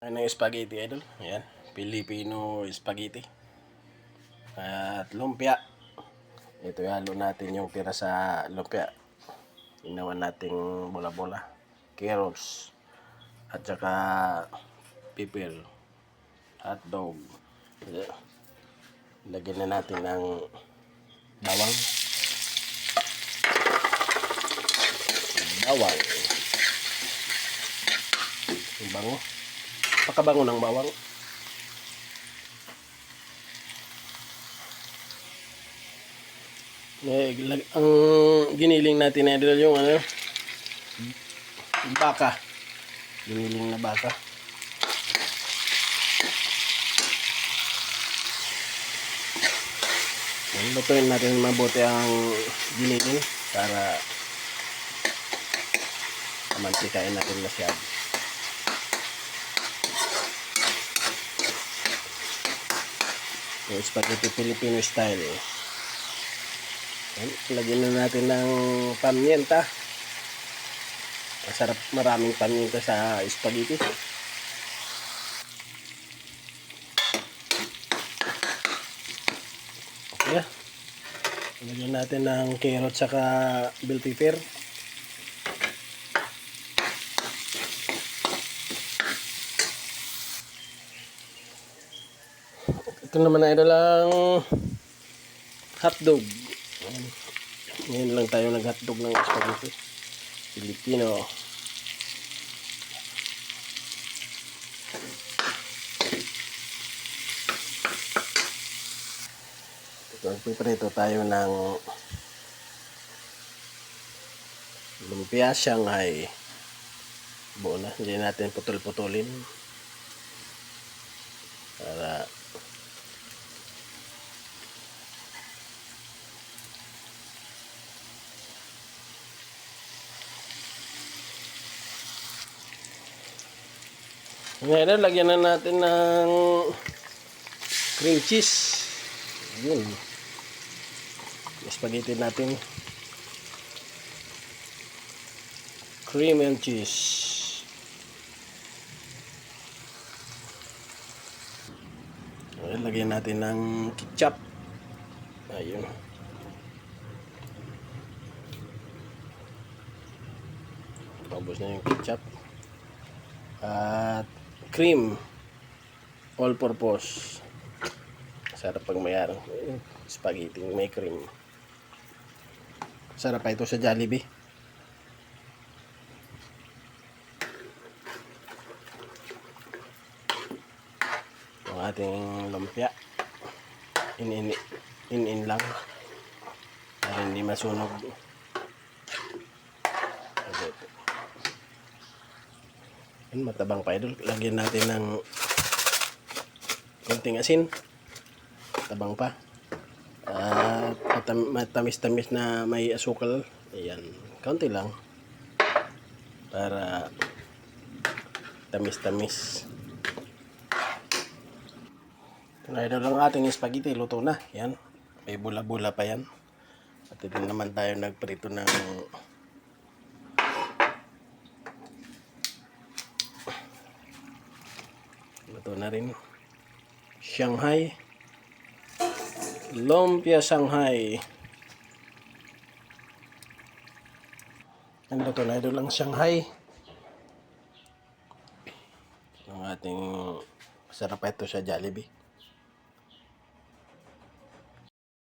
ng spaghetti, idol. Ayan, Filipino spaghetti. At lumpia. Ito halo natin yung tira sa lumpia. Ginawa nating bola-bola. Carrots. At saka pepper. Hotdog. Lagyan na natin ng bawang. Bawang. Ang bango. Pakabango ng bawang. Ang giniling natin na idol yung baka. Giniling na baka. Lutuin natin mabuti ang giniling para mantikain natin masyado. Yung spaghetti Filipino style. Lagyan na natin ng pamienta. Masarap, maraming pamienta sa spaghetti. Okay. Lagyan natin ng carrot saka bell pepper. Ito naman ay dalang hotdog. Ngayon lang tayo nag-hotdog ng spaghetti Filipino. Magpiprito tayo ng lumpia Shanghai. Buo na, hindi natin putol-putulin para ngayon, lagyan na natin ng cream cheese. Yun. Spaghetti natin. Cream and cheese. Ngayon, lagyan natin ng ketchup. Ayun. Paubos na yung ketchup. At cream all purpose. Sarap pag mayroong spaghetti may cream. Sarap pa ito sa Jollibee. Ang ating lumpia in lang para hindi masunog. Matabang pa idol. Lagyan natin ng konting asin. Tabang pa. At matamis-tamis na may asukal. Ayan. Kaunti lang. Para tamis-tamis. Ito na idol ang ating spaghetti. Luto na. Yan. May bula-bula pa yan. At ito naman tayo nagprito ng ito na rin Shanghai lumpia Shanghai. Ito na idol ang Shanghai. Ang ating sarap ito sa Jollibee.